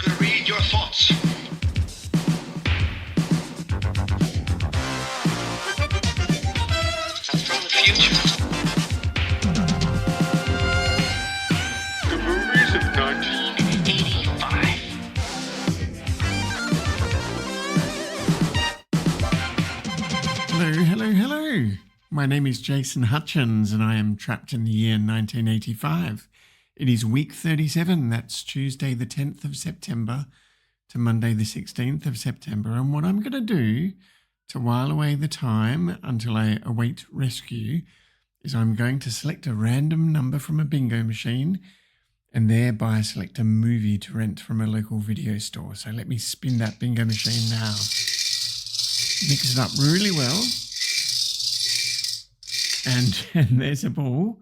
could read your thoughts. From the future. The movies of 1985. Hello. My name is Jason Hutchins and I am trapped in the year 1985. It is week 37, that's Tuesday the 10th of September to Monday the 16th of September. And what I'm going to do to while away the time until I await rescue is I'm going to select a random number from a bingo machine and thereby select a movie to rent from a local video store. So let me spin that bingo machine now. Mix it up really well. And there's a ball.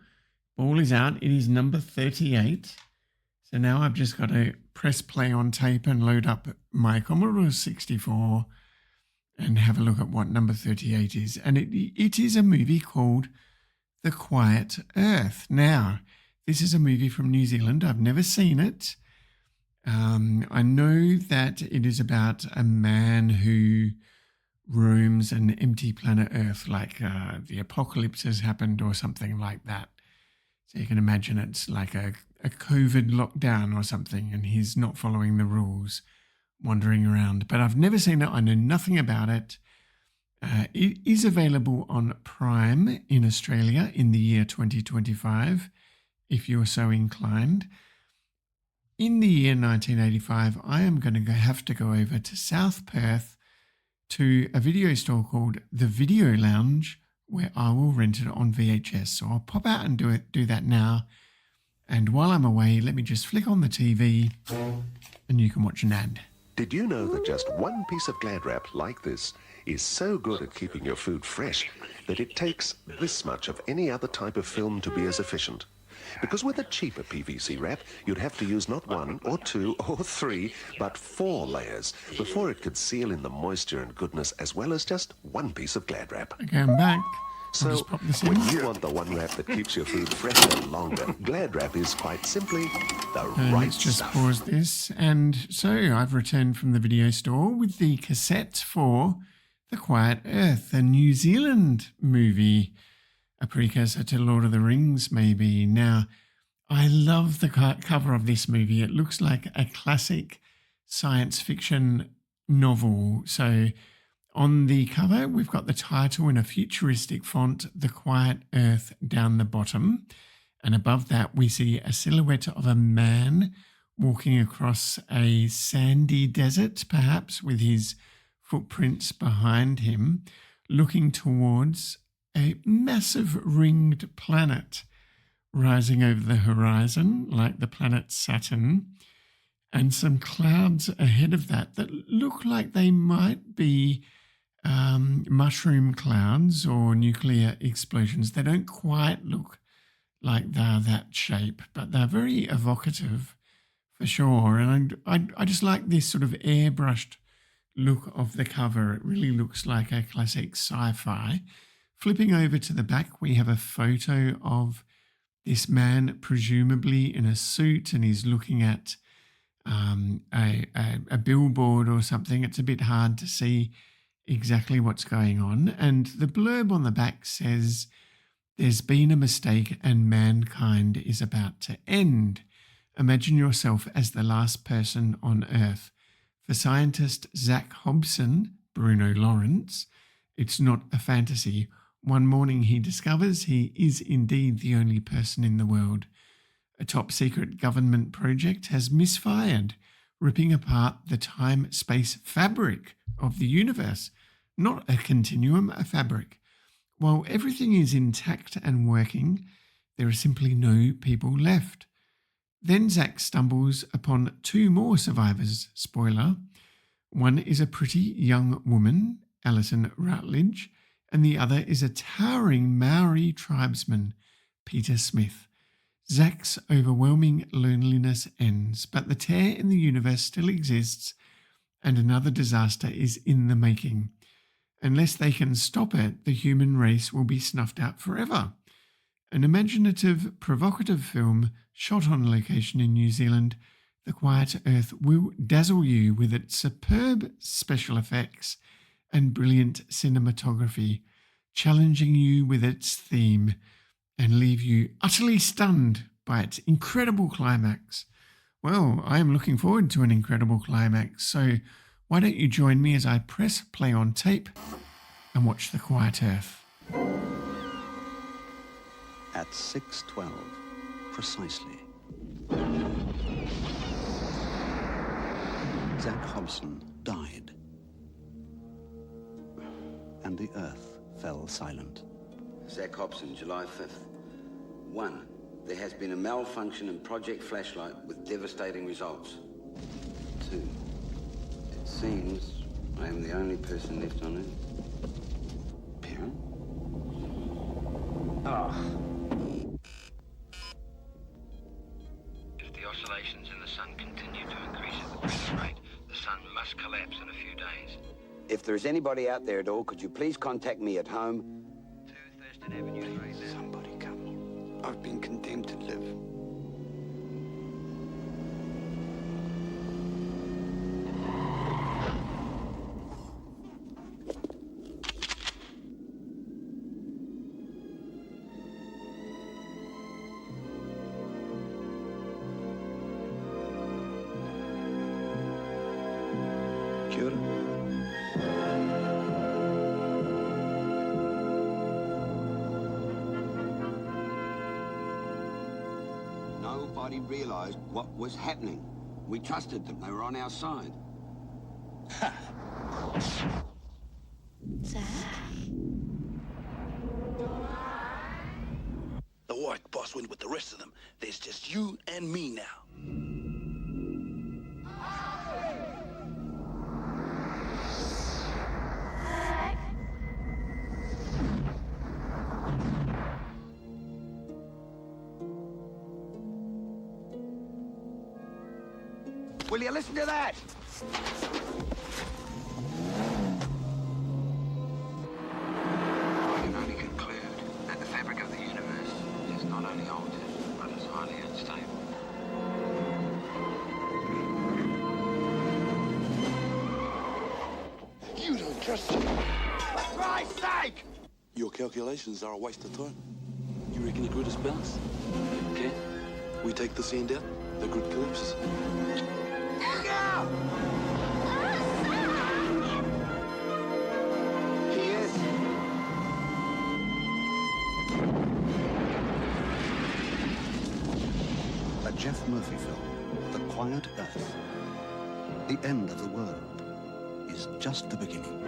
Ball is out. It is number 38. So now I've just got to press play on tape and load up my Commodore 64 and have a look at what number 38 is. And it is a movie called The Quiet Earth. Now, this is a movie from New Zealand. I've never seen it. I know that it is about a man who roams an empty planet Earth, like the apocalypse has happened or something like that. So you can imagine it's like a COVID lockdown or something, and he's not following the rules, wandering around. But I've never seen it. I know nothing about it. It is available on Prime in Australia in the year 2025, if you're so inclined. In the year 1985, I am going to have to go over to South Perth to a video store called The Video Lounge, where I will rent it on VHS. So I'll pop out and do that now. And while I'm away, let me just flick on the TV and you can watch an ad. Did you know that just one piece of Glad wrap like this is so good at keeping your food fresh that it takes this much of any other type of film to be as efficient? Because with a cheaper PVC wrap, you'd have to use not one or two or three, but 4 layers before it could seal in the moisture and goodness as well as just one piece of Glad wrap. Okay, I'm back. So, just pop this in. when you want the one wrap that keeps your food fresher longer, Glad wrap is quite simply the right Let's just stuff. pause this. And so I've returned from the video store with the cassette for The Quiet Earth, a New Zealand movie, a precursor to Lord of the Rings, maybe. Now, I love the cover of this movie. It looks like a classic science fiction novel. So on the cover, we've got the title in a futuristic font, The Quiet Earth, down the bottom. And above that, we see a silhouette of a man walking across a sandy desert, perhaps with his footprints behind him, looking towards a massive ringed planet rising over the horizon, like the planet Saturn, and some clouds ahead of that look like they might be mushroom clouds or nuclear explosions. They don't quite look like they're that shape, but they're very evocative for sure. And I just like this sort of airbrushed look of the cover. It really looks like a classic sci-fi. Flipping over to the back, we have a photo of this man, presumably in a suit, and he's looking at a billboard or something. It's a bit hard to see exactly what's going on. And the blurb on the back says, "There's been a mistake and mankind is about to end. Imagine yourself as the last person on Earth. For scientist Zach Hobson, Bruno Lawrence, it's not a fantasy. One morning he discovers he is indeed the only person in the world. A top-secret government project has misfired, ripping apart the time-space fabric of the universe. Not a continuum, a fabric. While everything is intact and working, there are simply no people left. Then Zach stumbles upon 2 more survivors. Spoiler. One is a pretty young woman, Alison Rutledge, and the other is a towering Maori tribesman, Peter Smith. Zach's overwhelming loneliness ends, but the tear in the universe still exists, and another disaster is in the making. Unless they can stop it, the human race will be snuffed out forever. An imaginative, provocative film shot on location in New Zealand, The Quiet Earth will dazzle you with its superb special effects and brilliant cinematography, challenging you with its theme and leave you utterly stunned by its incredible climax. Well, I am looking forward to an incredible climax, so why don't you join me as I press play on tape and watch The Quiet Earth. At 6:12, precisely, Zack Hobson died, and the Earth fell silent. Zack Hobson, July 5th. 1. There has been a malfunction in Project Flashlight with devastating results. 2. It seems I am the only person left on Earth. Parent? If the oscillations in the sun continue to increase at the present rate, the sun must collapse in a few days. If there's anybody out there at all, could you please contact me at home? 2 Thurston Avenue, Fraser. Somebody come. I've been condemned to live. Kia ora. Nobody realized what was happening. We trusted them. They were on our side. Zack? The Warwick boss went with the rest of them. There's just you and me now. Will you listen to that? I can only conclude that the fabric of the universe is not only altered, but is highly unstable. You don't trust him. For Christ's sake! Your calculations are a waste of time. You reckon your grid is balanced? Okay. We take the sand out, the grid collapses. He is. A Jeff Murphy film, The Quiet Earth. The end of the world is just the beginning.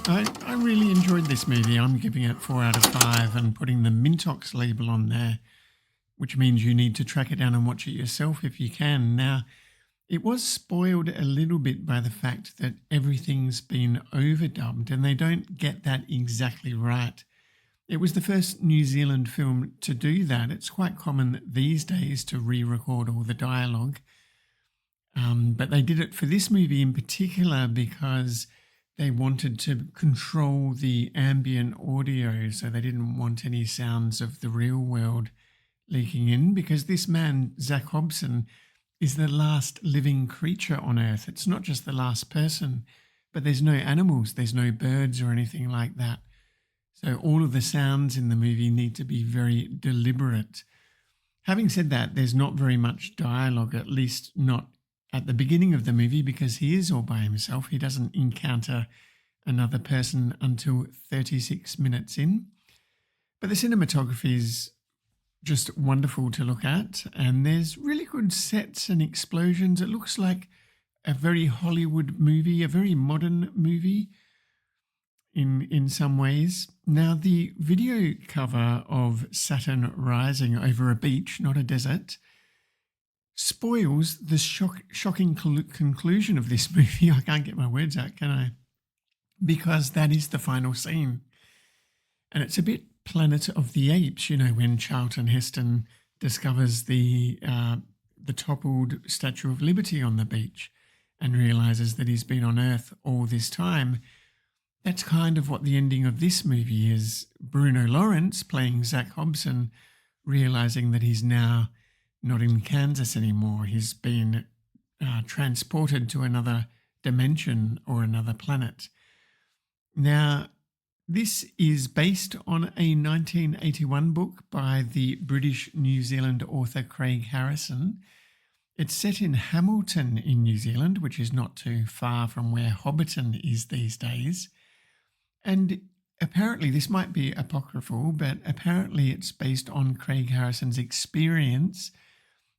I really enjoyed this movie. I'm giving it 4 out of 5 and putting the Mintox label on there, which means you need to track it down and watch it yourself if you can. Now, it was spoiled a little bit by the fact that everything's been overdubbed and they don't get that exactly right. It was the first New Zealand film to do that. It's quite common these days to re-record all the dialogue. But they did it for this movie in particular because they wanted to control the ambient audio, so they didn't want any sounds of the real world leaking in, because this man, Zack Hobson, is the last living creature on Earth. It's not just the last person, but there's no animals, there's no birds or anything like that. So all of the sounds in the movie need to be very deliberate. Having said that, there's not very much dialogue, at least not at the beginning of the movie, because he is all by himself. He doesn't encounter another person until 36 minutes in. But the cinematography is just wonderful to look at, and there's really good sets and explosions. It looks like a very Hollywood movie, a very modern movie in some ways. Now, the video cover of Saturn rising over a beach, not a desert, spoils the shocking conclusion of this movie. I can't get my words out, can I? Because that is the final scene. And it's a bit Planet of the Apes, you know, when Charlton Heston discovers the toppled Statue of Liberty on the beach and realises that he's been on Earth all this time. That's kind of what the ending of this movie is. Bruno Lawrence, playing Zack Hobson, realizing that he's now not in Kansas anymore. He's been transported to another dimension or another planet. Now, this is based on a 1981 book by the British New Zealand author Craig Harrison. It's set in Hamilton in New Zealand, which is not too far from where Hobbiton is these days. And apparently, this might be apocryphal, but apparently it's based on Craig Harrison's experience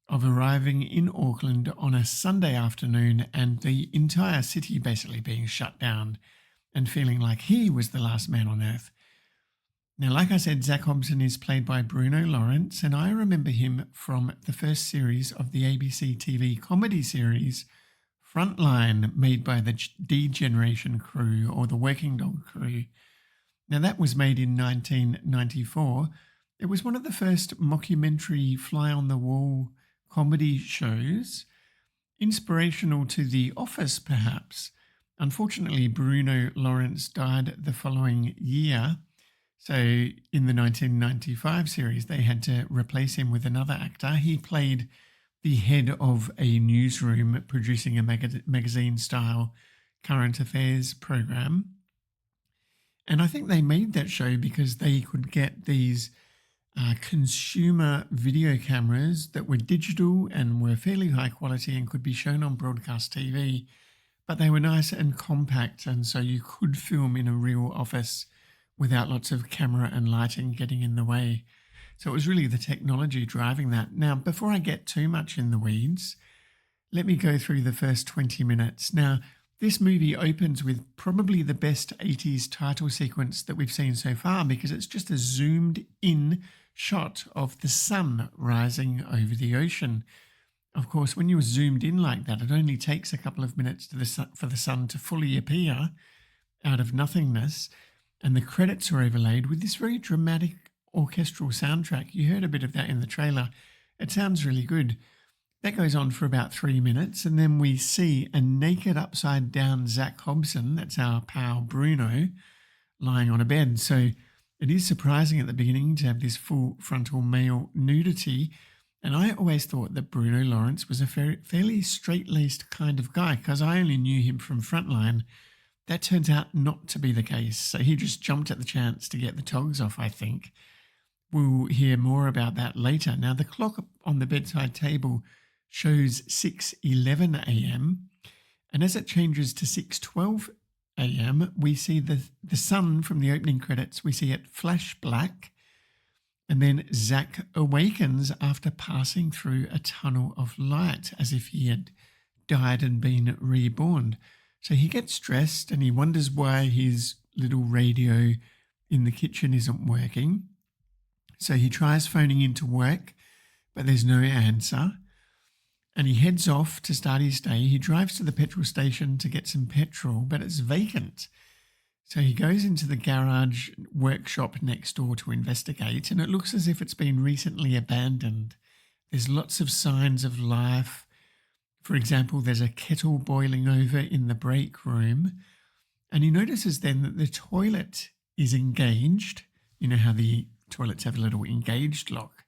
of arriving in Auckland on a Sunday afternoon and the entire city basically being shut down and feeling like he was the last man on earth. Now, like I said, Zac Hobson is played by Bruno Lawrence, and I remember him from the first series of the ABC TV comedy series Frontline, made by the D Generation crew or the Working Dog crew. Now, that was made in 1994. It was one of the first mockumentary fly-on-the-wall comedy shows, inspirational to The Office, perhaps. Unfortunately, Bruno Lawrence died the following year. So in the 1995 series, they had to replace him with another actor. He played the head of a newsroom producing a magazine-style current affairs program. And I think they made that show because they could get these consumer video cameras that were digital and were fairly high quality and could be shown on broadcast TV. But they were nice and compact, and so you could film in a real office without lots of camera and lighting getting in the way. So it was really the technology driving that. Now, before I get too much in the weeds, let me go through the first 20 minutes. Now, this movie opens with probably the best 80s title sequence that we've seen so far, because it's just a zoomed in shot of the sun rising over the ocean. Of course, when you're zoomed in like that, it only takes a couple of minutes for the sun to fully appear out of nothingness, and the credits are overlaid with this very dramatic orchestral soundtrack. You heard a bit of that in the trailer. It sounds really good. That goes on for about 3 minutes, and then we see a naked upside-down Zac Hobson, that's our pal Bruno, lying on a bed. So it is surprising at the beginning to have this full frontal male nudity, and I always thought that Bruno Lawrence was a fairly straight-laced kind of guy, because I only knew him from Frontline. That turns out not to be the case, so he just jumped at the chance to get the togs off, I think. We'll hear more about that later. Now, the clock on the bedside table shows 6:11 a.m. and as it changes to 6:12 a.m. we see the sun from the opening credits. We see it flash black, and then Zac awakens after passing through a tunnel of light as if he had died and been reborn. So he gets dressed and he wonders why his little radio in the kitchen isn't working. So he tries phoning into work, but there's no answer. And he heads off to start his day. He drives to the petrol station to get some petrol, but it's vacant. So he goes into the garage workshop next door to investigate, and it looks as if it's been recently abandoned. There's lots of signs of life. For example, there's a kettle boiling over in the break room. And he notices then that the toilet is engaged. You know how the toilets have a little engaged lock.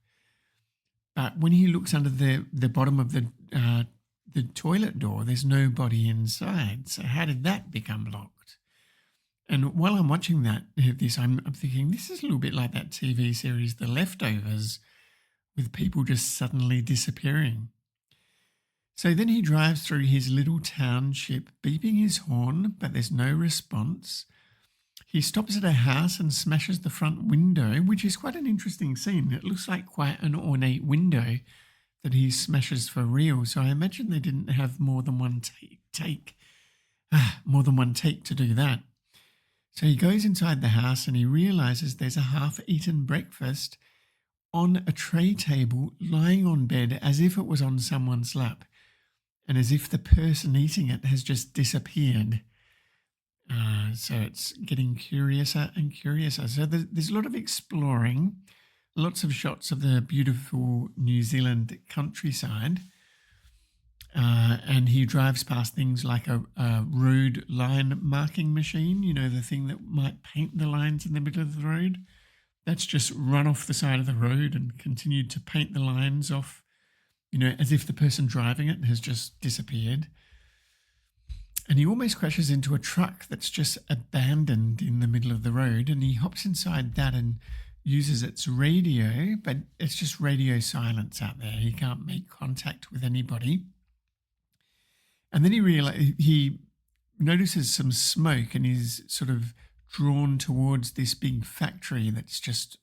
But when he looks under the bottom of the toilet door, there's nobody inside. So how did that become locked? And while I'm watching this, I'm thinking, this is a little bit like that TV series, The Leftovers, with people just suddenly disappearing. So then he drives through his little township, beeping his horn, but there's no response. He stops at a house and smashes the front window, which is quite an interesting scene. It looks like quite an ornate window that he smashes for real. So I imagine they didn't have more than one take to do that. So he goes inside the house and he realizes there's a half-eaten breakfast on a tray table lying on bed as if it was on someone's lap and as if the person eating it has just disappeared. So it's getting curiouser and curiouser. So there's a lot of exploring, lots of shots of the beautiful New Zealand countryside. And he drives past things like a road line marking machine, you know, the thing that might paint the lines in the middle of the road. that's just run off the side of the road and continued to paint the lines off, as if the person driving it has just disappeared. And he almost crashes into a truck that's just abandoned in the middle of the road, and he hops inside that and uses its radio, but it's just radio silence out there. He can't make contact with anybody. And then he notices some smoke, and he's sort of drawn towards this big factory that's just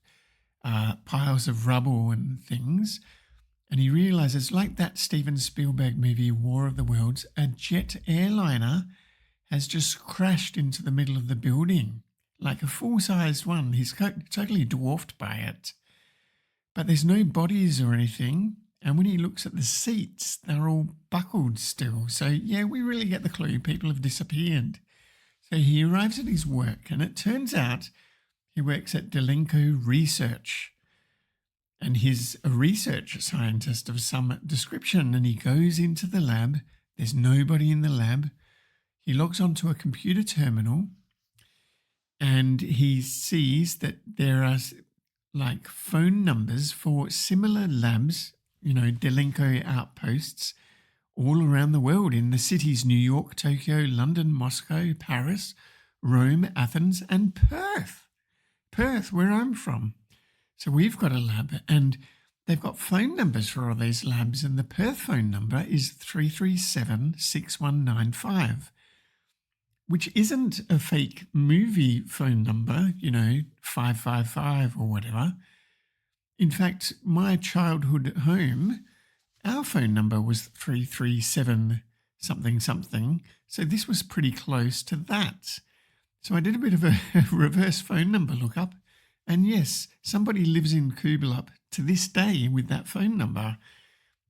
piles of rubble and things. And he realizes, like that Steven Spielberg movie War of the Worlds, a jet airliner has just crashed into the middle of the building, like a full-sized one. He's totally dwarfed by it. But there's no bodies or anything. And when he looks at the seats, they're all buckled still. So, yeah, we really get the clue. People have disappeared. So he arrives at his work, and it turns out he works at Delenko Research. And he's a research scientist of some description, and he goes into the lab. There's nobody in the lab. He logs onto a computer terminal, and he sees that there are like phone numbers for similar labs, Delenko outposts all around the world in the cities New York, Tokyo, London, Moscow, Paris, Rome, Athens, and Perth. Perth, where I'm from. So we've got a lab, and they've got phone numbers for all these labs, and the Perth phone number is 337-6195, which isn't a fake movie phone number, 555 or whatever. In fact, my childhood home, our phone number was 337 something something, so this was pretty close to that. So I did a bit of a reverse phone number lookup. And yes, somebody lives in Kubelup to this day with that phone number.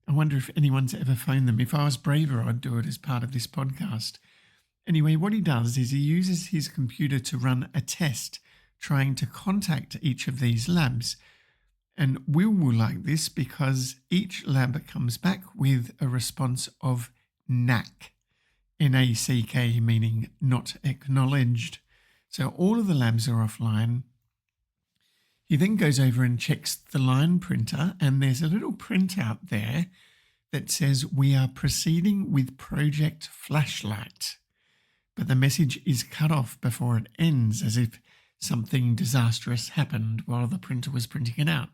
I wonder if anyone's ever phoned them. If I was braver, I'd do it as part of this podcast. Anyway, what he does is he uses his computer to run a test trying to contact each of these labs. And Will like this because each lab comes back with a response of NACK, N-A-C-K, meaning not acknowledged. So all of the labs are offline. He then goes over and checks the line printer, and there's a little printout there that says, "We are proceeding with Project Flashlight." But the message is cut off before it ends, as if something disastrous happened while the printer was printing it out.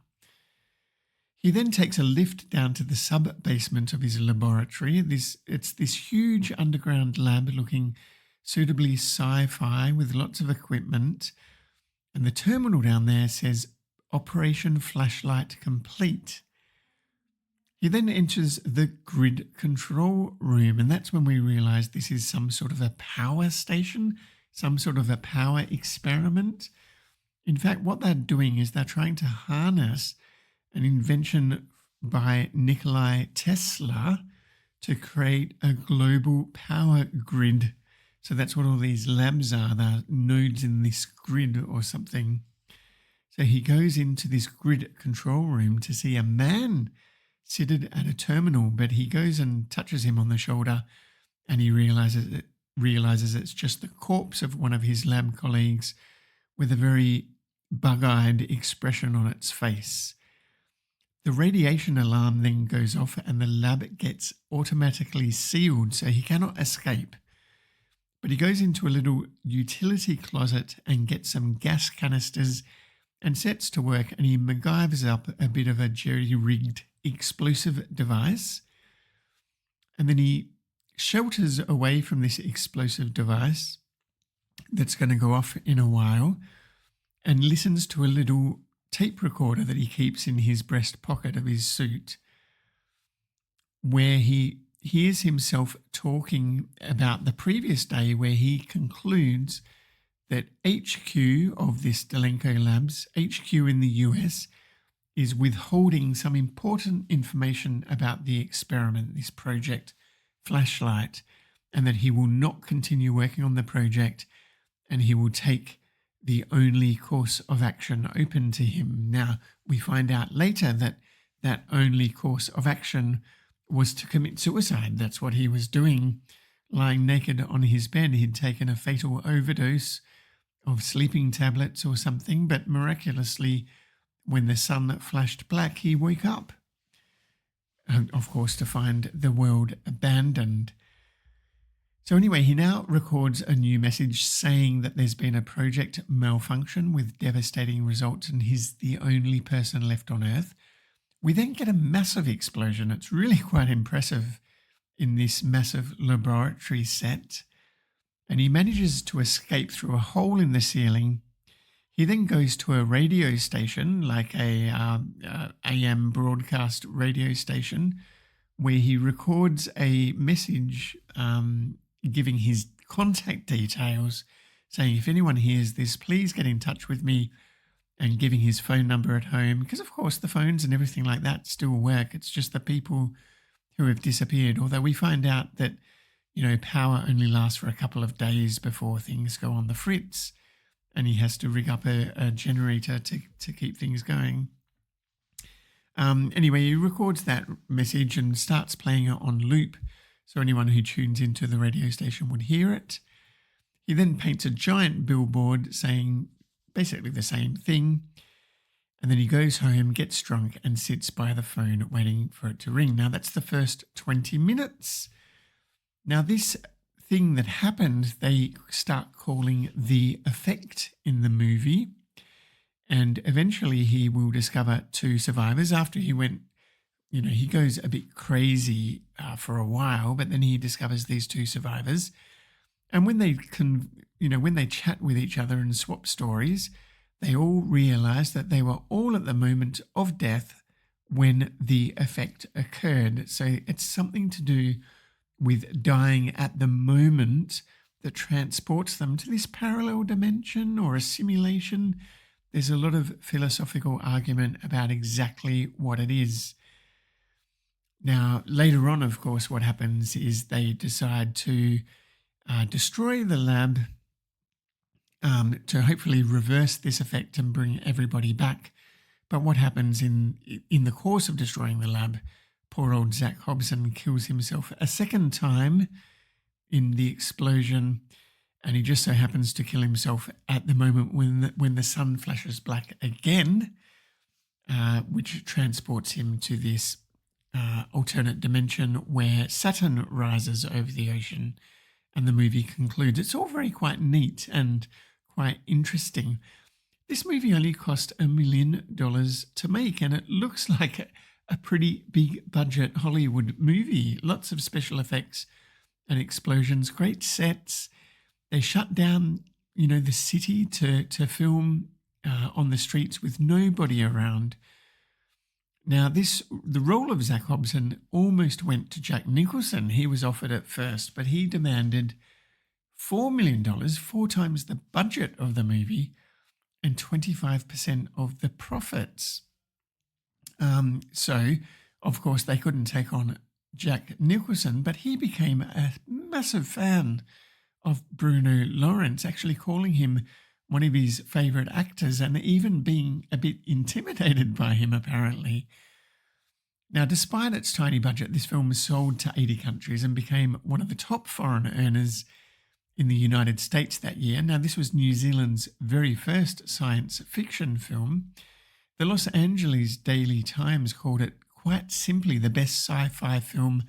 He then takes a lift down to the sub-basement of his laboratory. It's this huge underground lab looking suitably sci-fi with lots of equipment. And the terminal down there says, "Operation Flashlight Complete." He then enters the grid control room, and that's when we realise this is some sort of a power station, some sort of a power experiment. In fact, what they're doing is they're trying to harness an invention by Nikola Tesla to create a global power grid. So that's what all these labs are. They're nodes in this grid or something. So he goes into this grid control room to see a man seated at a terminal, but he goes and touches him on the shoulder, and he realizes it's just the corpse of one of his lab colleagues with a very bug-eyed expression on its face. The radiation alarm then goes off, and the lab gets automatically sealed, so he cannot escape. But he goes into a little utility closet and gets some gas canisters and sets to work, and he MacGyvers up a bit of a jerry-rigged explosive device. And then he shelters away from this explosive device that's going to go off in a while and listens to a little tape recorder that he keeps in his breast pocket of his suit, where he hears himself talking about the previous day, where he concludes that HQ of this Delenko Labs, HQ in the US, is withholding some important information about the experiment, this project Flashlight, and that he will not continue working on the project, and he will take the only course of action open to him. Now, we find out later that that only course of action was to commit suicide. That's what he was doing, lying naked on his bed. He'd taken a fatal overdose of sleeping tablets or something, but miraculously, when the sun flashed black, he woke up. Of course, to find the world abandoned. So anyway, he now records a new message saying that there's been a project malfunction with devastating results and he's the only person left on Earth. We then get a massive explosion. It's really quite impressive in this massive laboratory set. And he manages to escape through a hole in the ceiling. He then goes to a radio station, like a AM broadcast radio station, where he records a message giving his contact details, saying, if anyone hears this, please get in touch with me, and giving his phone number at home. Because, of course, the phones and everything like that still work. It's just the people who have disappeared. Although we find out that, power only lasts for a couple of days before things go on the fritz, and he has to rig up a generator to keep things going. Anyway, he records that message and starts playing it on loop, so anyone who tunes into the radio station would hear it. He then paints a giant billboard saying basically the same thing, and then he goes home, gets drunk, and sits by the phone waiting for it to ring. Now, that's the first 20 minutes. Now, this thing that happened, they start calling the effect in the movie, and eventually he will discover two survivors after he went, he goes a bit crazy for a while, but then he discovers these two survivors. And when they when they chat with each other and swap stories, they all realize that they were all at the moment of death when the effect occurred. So it's something to do with dying at the moment that transports them to this parallel dimension or a simulation. There's a lot of philosophical argument about exactly what it is. Now, later on, of course, what happens is they decide to destroy the lab to hopefully reverse this effect and bring everybody back. But what happens in the course of destroying the lab, poor old Zach Hobson kills himself a second time in the explosion, and he just so happens to kill himself at the moment when the sun flashes black again, which transports him to this alternate dimension where Saturn rises over the ocean, and the movie concludes. It's all very quite neat and quite interesting. This movie only cost $1 million to make, and it looks like a pretty big budget Hollywood movie. Lots of special effects and explosions, great sets. They shut down, the city to film on the streets with nobody around. Now, the role of Zach Hobson almost went to Jack Nicholson. He was offered it first, but he demanded $4 million, 4 times the budget of the movie, and 25% of the profits. So, of course, they couldn't take on Jack Nicholson, but he became a massive fan of Bruno Lawrence, actually calling him one of his favourite actors and even being a bit intimidated by him, apparently. Now, despite its tiny budget, this film sold to 80 countries and became one of the top foreign earners in the United States that year. Now, this was New Zealand's very first science fiction film. The Los Angeles Daily Times called it quite simply the best sci-fi film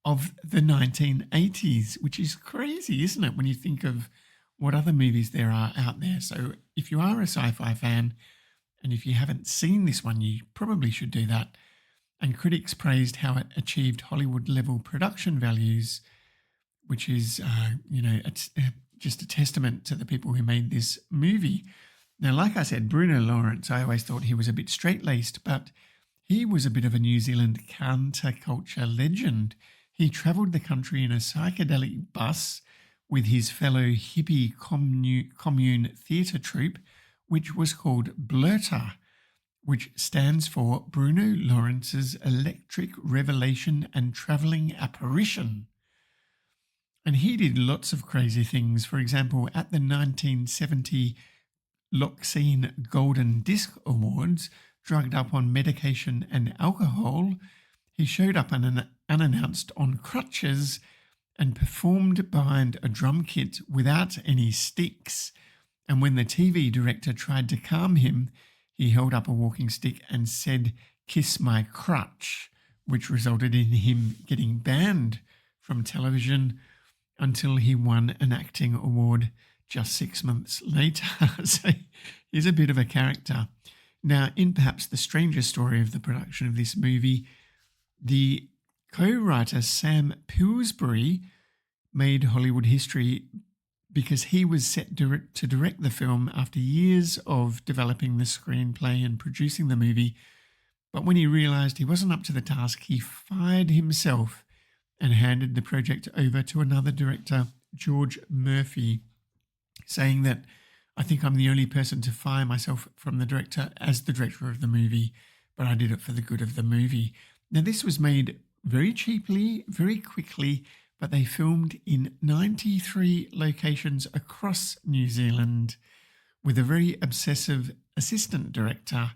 of the 1980s, which is crazy, isn't it, when you think of what other movies there are out there. So if you are a sci-fi fan, and if you haven't seen this one, you probably should do that. And critics praised how it achieved Hollywood-level production values, which is, it's just a testament to the people who made this movie. Now, like I said, Bruno Lawrence, I always thought he was a bit straight-laced, but he was a bit of a New Zealand counterculture legend. He travelled the country in a psychedelic bus with his fellow hippie commune theatre troupe, which was called Blurter, which stands for Bruno Lawrence's Electric Revelation and Travelling Apparition. And he did lots of crazy things. For example, at the 1970 Loxine Golden Disc Awards, drugged up on medication and alcohol, he showed up unannounced on crutches and performed behind a drum kit without any sticks. And when the TV director tried to calm him, he held up a walking stick and said, "Kiss my crutch," which resulted in him getting banned from television until he won an acting award just 6 months later. So he's a bit of a character. Now, in perhaps the strangest story of the production of this movie, the co-writer Sam Pillsbury made Hollywood history because he was set to direct the film after years of developing the screenplay and producing the movie. But when he realised he wasn't up to the task, he fired himself and handed the project over to another director, George Murphy, saying that, "I think I'm the only person to fire myself from the director as the director of the movie, but I did it for the good of the movie." Now, this was made very cheaply, very quickly, but they filmed in 93 locations across New Zealand with a very obsessive assistant director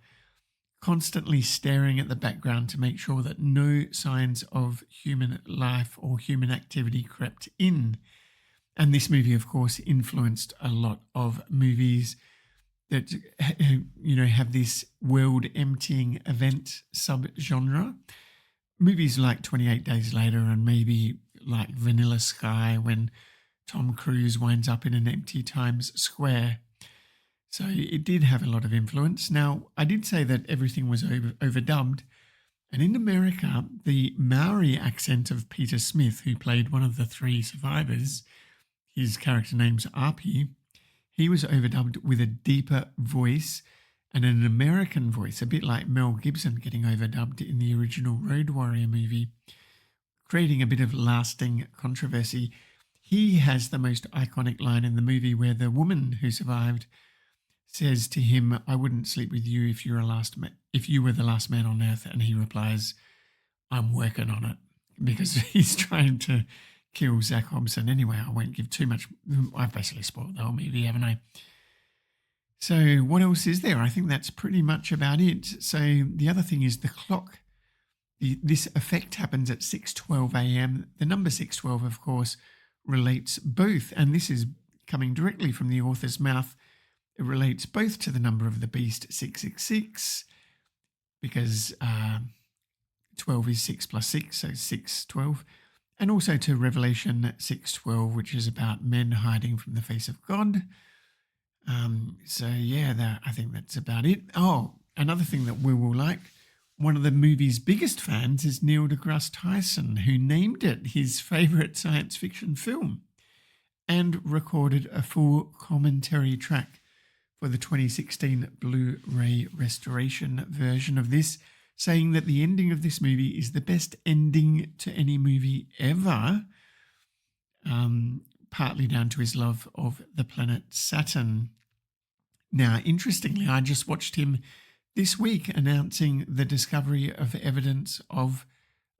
constantly staring at the background to make sure that no signs of human life or human activity crept in. And this movie, of course, influenced a lot of movies that, have this world-emptying event subgenre. Movies like 28 Days Later and maybe like Vanilla Sky when Tom Cruise winds up in an empty Times Square. So it did have a lot of influence. Now, I did say that everything was overdubbed. And in America, the Maori accent of Peter Smith, who played one of the three survivors, his character name's Api, he was overdubbed with a deeper voice and an American voice, a bit like Mel Gibson getting overdubbed in the original Road Warrior movie, creating a bit of lasting controversy. He has the most iconic line in the movie where the woman who survived says to him, "I wouldn't sleep with you if you were the last man on earth," and he replies, "I'm working on it," because he's trying to kill Zach Hobson. Anyway, I won't give too much. I've basically spoiled the whole movie, haven't I? So what else is there? I think that's pretty much about it. So the other thing is the clock. This effect happens at 6:12 a.m. The number 6:12, of course, relates both, and this is coming directly from the author's mouth, it relates both to the number of the beast 666, because 12 is 6 plus 6, so 6:12, and also to Revelation 6:12, which is about men hiding from the face of God. I think that's about it. Oh, another thing that we will like, one of the movie's biggest fans is Neil deGrasse Tyson, who named it his favourite science fiction film and recorded a full commentary track for the 2016 Blu-ray restoration version of this, saying that the ending of this movie is the best ending to any movie ever, partly down to his love of the planet Saturn. Now, interestingly, I just watched him this week announcing the discovery of evidence of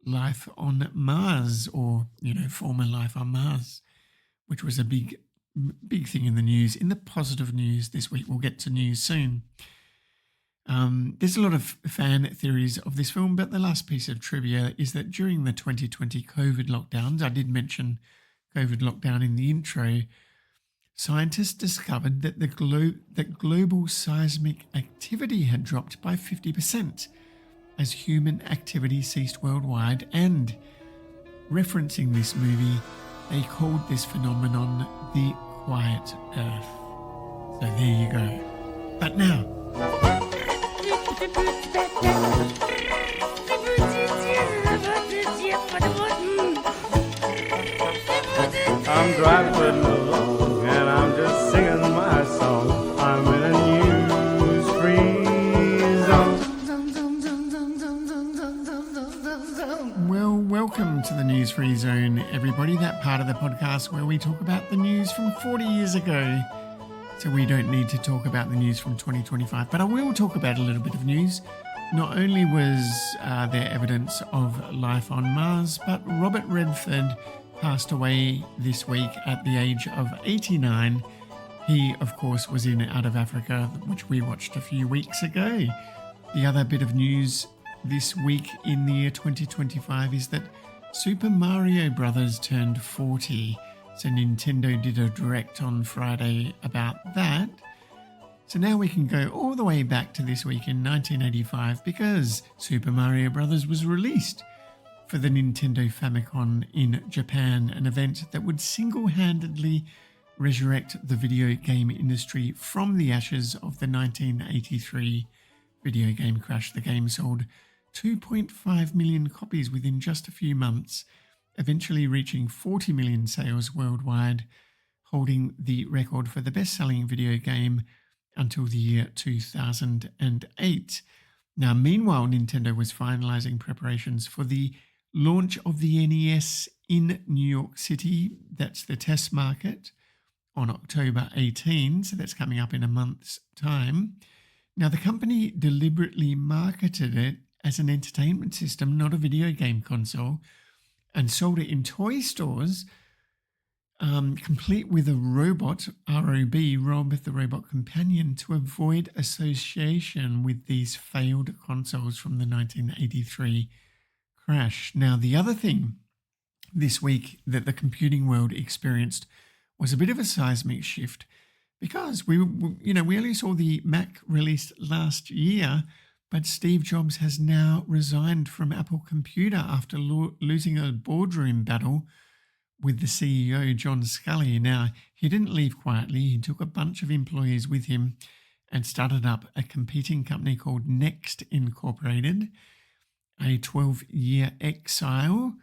life on Mars, or, former life on Mars, which was a big thing in the news, in the positive news this week. We'll get to news soon. There's a lot of fan theories of this film, but the last piece of trivia is that during the 2020 COVID lockdowns, I did mention COVID lockdown in the intro, scientists discovered that that global seismic activity had dropped by 50% as human activity ceased worldwide, and referencing this movie, they called this phenomenon the Quiet Earth. So there you go. But now, I'm driving along and I'm just singing my song. I'm in a news-free zone. well, welcome to the News Free Zone, everybody, that part of the podcast where we talk about the news from 40 years ago. So we don't need to talk about the news from 2025, but I will talk about a little bit of news. Not only was there evidence of life on Mars, but Robert Redford passed away this week at the age of 89. He, of course, was in Out of Africa, which we watched a few weeks ago. The other bit of news this week in the year 2025 is that Super Mario Brothers turned 40. So Nintendo did a direct on Friday about that. So now we can go all the way back to this week in 1985 because Super Mario Bros. Was released for the Nintendo Famicom in Japan, an event that would single-handedly resurrect the video game industry from the ashes of the 1983 video game crash. The game sold 2.5 million copies within just a few months, eventually reaching 40 million sales worldwide, holding the record for the best-selling video game until the year 2008. Now, meanwhile, Nintendo was finalizing preparations for the launch of the NES in New York City. That's the test market on October 18, so that's coming up in a month's time. Now, the company deliberately marketed it as an entertainment system, not a video game console, and sold it in toy stores, complete with a robot, ROB, Rob the Robot Companion, to avoid association with these failed consoles from the 1983 crash. Now, the other thing this week that the computing world experienced was a bit of a seismic shift, because we only saw the Mac released last year, but Steve Jobs has now resigned from Apple Computer after losing a boardroom battle with the CEO, John Scully. Now, he didn't leave quietly. He took a bunch of employees with him and started up a competing company called Next Incorporated, a 12-year exile,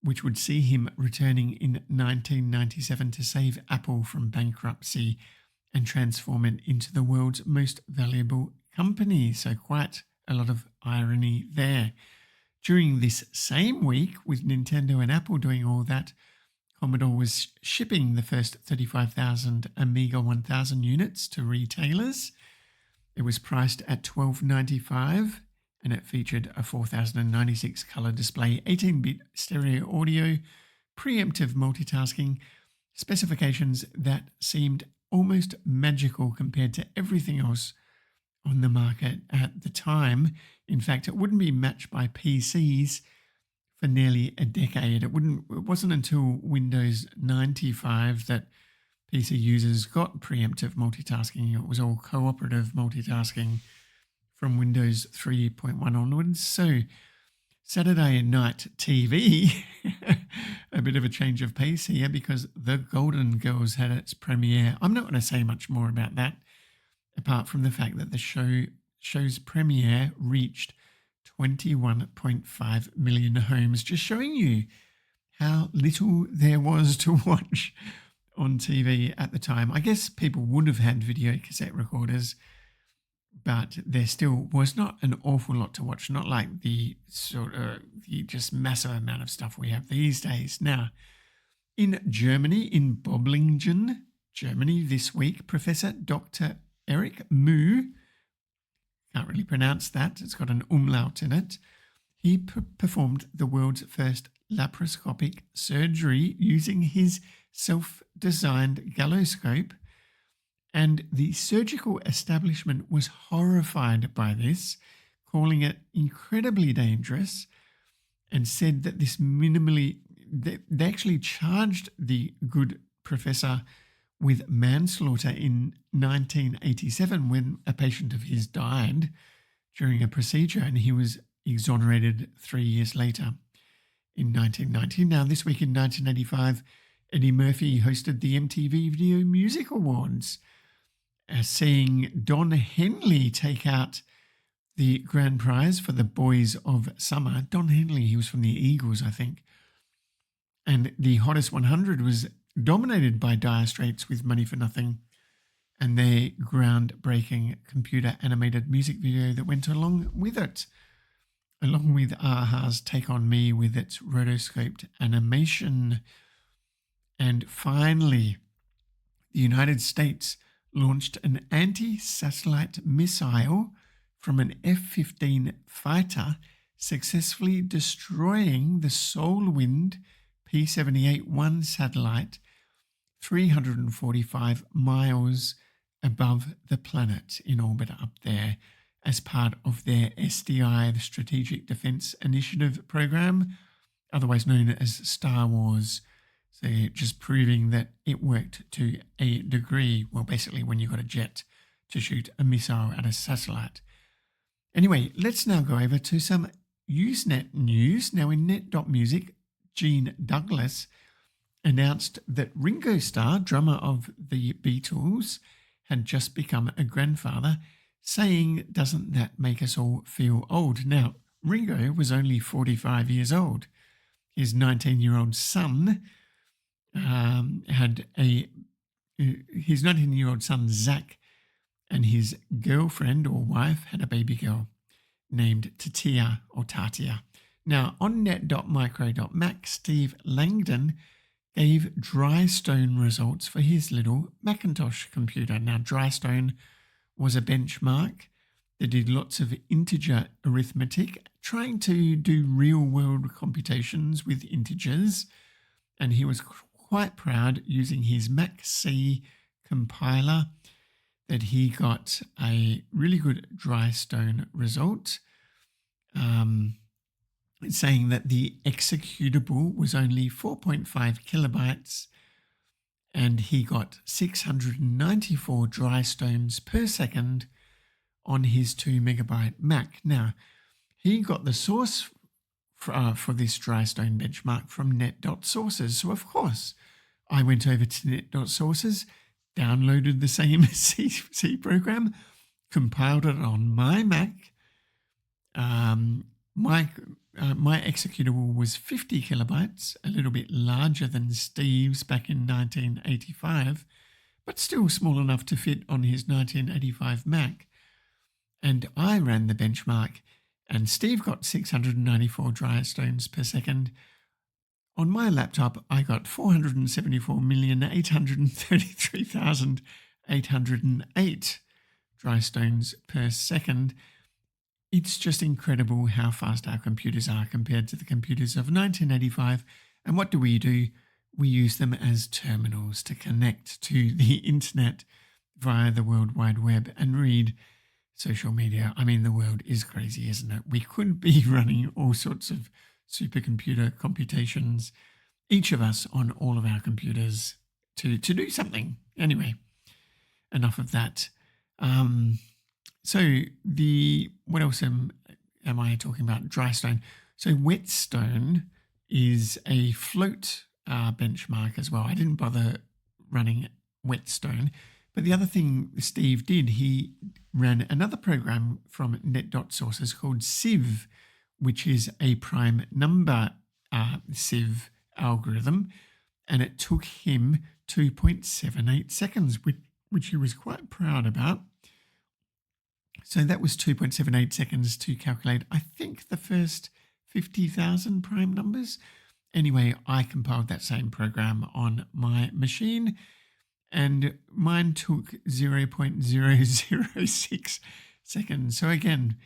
which would see him returning in 1997 to save Apple from bankruptcy and transform it into the world's most valuable company. So quite a lot of irony there. During this same week, with Nintendo and Apple doing all that, Commodore was shipping the first 35,000 Amiga 1000 units to retailers. It was priced at $12.95 and it featured a 4096 color display, 18-bit stereo audio, preemptive multitasking, specifications that seemed almost magical compared to everything else on the market at the time. In fact, it wouldn't be matched by PCs for nearly a decade. It wasn't until Windows 95 that PC users got preemptive multitasking. It was all cooperative multitasking from Windows 3.1 onwards. So Saturday night TV, a bit of a change of pace here because The Golden Girls had its premiere. I'm not going to say much more about that, apart from the fact that the show's premiere reached 21.5 million homes, just showing you how little there was to watch on TV at the time. I guess people would have had video cassette recorders, but there still was not an awful lot to watch, not like the just massive amount of stuff we have these days. Now, in Germany, in Boblingen, Germany this week, Professor Dr. Eric Moo, can't really pronounce that, it's got an umlaut in it. He performed the world's first laparoscopic surgery using his self-designed galloscope, and the surgical establishment was horrified by this, calling it incredibly dangerous, and said that they actually charged the good professor with manslaughter in 1987 when a patient of his died during a procedure, and he was exonerated 3 years later in 1990. Now, this week in 1985, Eddie Murphy hosted the MTV Video Music Awards, seeing Don Henley take out the grand prize for the Boys of Summer. Don Henley, he was from the Eagles, I think. And the Hottest 100 was dominated by Dire Straits with Money for Nothing and their groundbreaking computer animated music video that went along with it, along with a-ha's Take On Me with its rotoscoped animation. And finally, the United States launched an anti-satellite missile from an F-15 fighter, successfully destroying the Solarwind P-78-1 satellite 345 miles above the planet in orbit up there as part of their SDI, the Strategic Defense Initiative program, otherwise known as Star Wars So just proving that it worked to a degree. Well, basically when you got a jet to shoot a missile at a satellite. Anyway, let's now go over to some Usenet news. Now in net.music, Gene Douglas announced that Ringo Starr, drummer of the Beatles, had just become a grandfather, saying, "Doesn't that make us all feel old?" Now, Ringo was only 45 years old. His 19-year-old son his 19-year-old son, Zach, and his girlfriend or wife had a baby girl named Tatia or Tatia. Now, on net.micro.mac, Steve Langdon gave Drystone results for his little Macintosh computer. Now, Drystone was a benchmark that did lots of integer arithmetic, trying to do real-world computations with integers, and he was quite proud using his Mac C compiler that he got a really good Drystone result, saying that the executable was only 4.5 kilobytes and he got 694 Drystones per second on his 2 megabyte Mac. Now, he got the source for this Drystone benchmark from net.sources. So, of course, I went over to net.sources, downloaded the same C program, compiled it on my Mac. My executable was 50 kilobytes, a little bit larger than Steve's back in 1985, but still small enough to fit on his 1985 Mac. And I ran the benchmark, and Steve got 694 Drystones per second. On my laptop, I got 474,833,808 Drystones per second. It's just incredible how fast our computers are compared to the computers of 1985. And what do? We use them as terminals to connect to the internet via the World Wide Web and read social media. I mean, the world is crazy, isn't it? We could be running all sorts of supercomputer computations, each of us on all of our computers to do something. Anyway, enough of that. So what else am I talking about? Drystone. So Whetstone is a float benchmark as well. I didn't bother running Whetstone, but the other thing Steve did, he ran another program from net.sources called Civ, which is a prime number Civ algorithm, and it took him 2.78 seconds, which he was quite proud about. So that was 2.78 seconds to calculate, I think, the first 50,000 prime numbers. Anyway, I compiled that same program on my machine, and mine took 0.006 seconds. So again,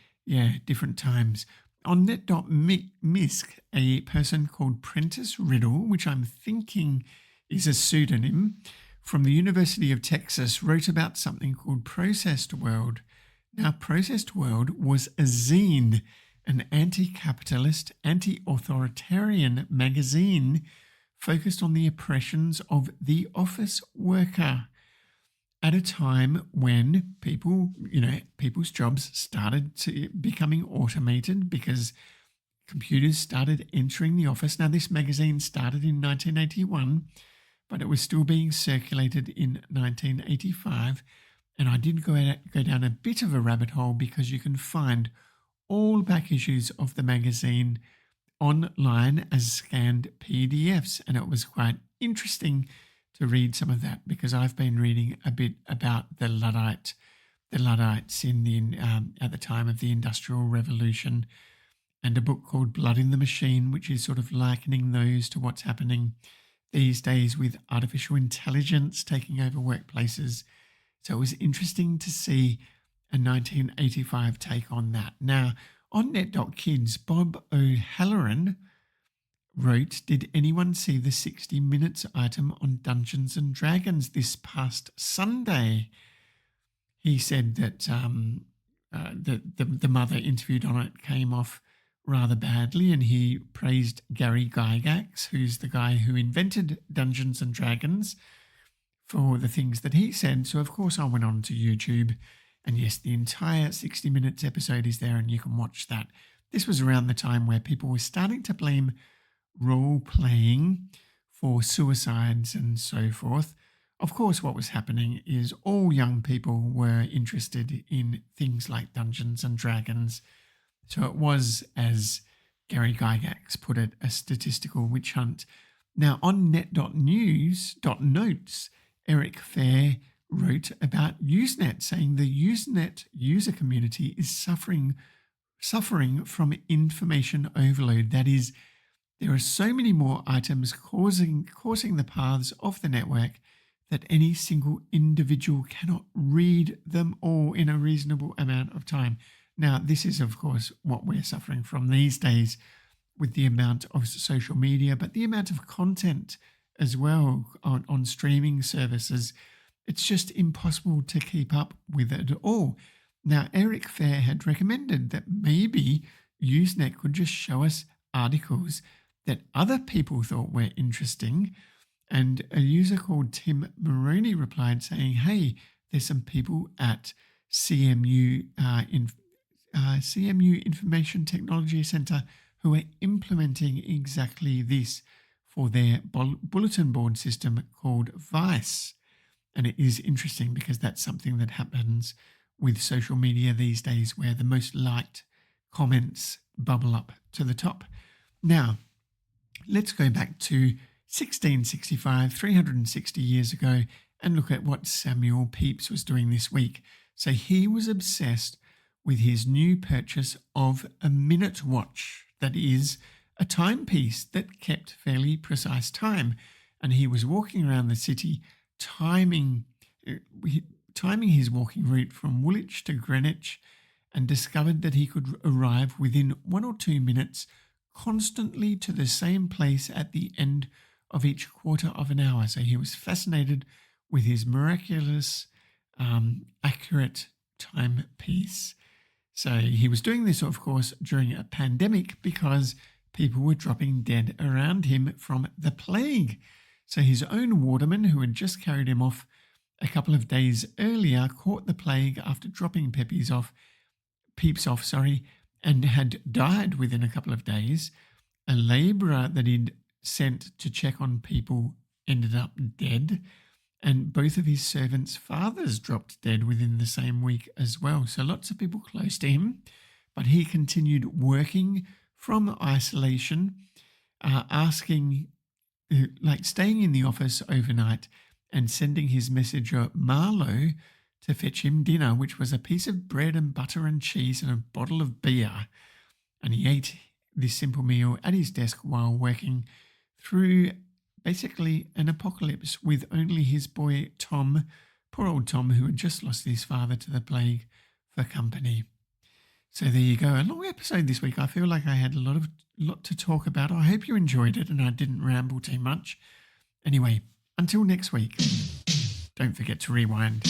different times. On net.misc, a person called Prentice Riddle, which I'm thinking is a pseudonym, from the University of Texas, wrote about something called Processed World. Now, Processed World was a zine, an anti-capitalist, anti-authoritarian magazine focused on the oppressions of the office worker at a time when people's jobs started to becoming automated because computers started entering the office. Now, this magazine started in 1981, but it was still being circulated in 1985. And I did go down a bit of a rabbit hole because you can find all back issues of the magazine online as scanned PDFs. And it was quite interesting to read some of that because I've been reading a bit about the Luddites at the time of the Industrial Revolution, and a book called Blood in the Machine, which is sort of likening those to what's happening these days with artificial intelligence taking over workplaces. So it was interesting to see a 1985 take on that. Now, on net.kids, Bob O'Halloran wrote, "Did anyone see the 60 Minutes item on Dungeons and Dragons this past Sunday?" He said that the mother interviewed on it came off rather badly, and he praised Gary Gygax, who's the guy who invented Dungeons and Dragons, for the things that he said. So, of course, I went on to YouTube, and yes, the entire 60 Minutes episode is there, and you can watch that. This was around the time where people were starting to blame role-playing for suicides and so forth. Of course, what was happening is all young people were interested in things like Dungeons and Dragons. So it was, as Gary Gygax put it, a statistical witch hunt. Now, on net.news.notes, Eric Fair wrote about Usenet, saying the Usenet user community is suffering from information overload. That is, there are so many more items coursing the paths of the network that any single individual cannot read them all in a reasonable amount of time. Now, this is, of course, what we're suffering from these days with the amount of social media, but the amount of content as well on streaming services. It's just impossible to keep up with it all. Now, Eric Fair had recommended that maybe Usenet could just show us articles that other people thought were interesting. And a user called Tim Maroney replied saying, hey, there's some people at CMU Information Technology Center who are implementing exactly this for their bulletin board system called Vice. And it is interesting because that's something that happens with social media these days, where the most liked comments bubble up to the top. Now, let's go back to 1665, 360 years ago, and look at what Samuel Pepys was doing this week. So he was obsessed with his new purchase of a minute watch, that is, a timepiece that kept fairly precise time. And he was walking around the city timing his walking route from Woolwich to Greenwich, and discovered that he could arrive within 1 or 2 minutes constantly to the same place at the end of each quarter of an hour. So he was fascinated with his miraculous, accurate timepiece. So he was doing this, of course, during a pandemic because people were dropping dead around him from the plague. So his own waterman, who had just carried him off a couple of days earlier, caught the plague after dropping Pepys off, and had died within a couple of days. A labourer that he'd sent to check on people ended up dead, and both of his servants' fathers dropped dead within the same week as well. So lots of people close to him, but he continued working from isolation, staying in the office overnight and sending his messenger Marlowe to fetch him dinner, which was a piece of bread and butter and cheese and a bottle of beer. And he ate this simple meal at his desk while working through basically an apocalypse with only his boy Tom, poor old Tom, who had just lost his father to the plague, for company. So there you go. A long episode this week. I feel like I had a lot to talk about. I hope you enjoyed it and I didn't ramble too much. Anyway, until next week, don't forget to rewind.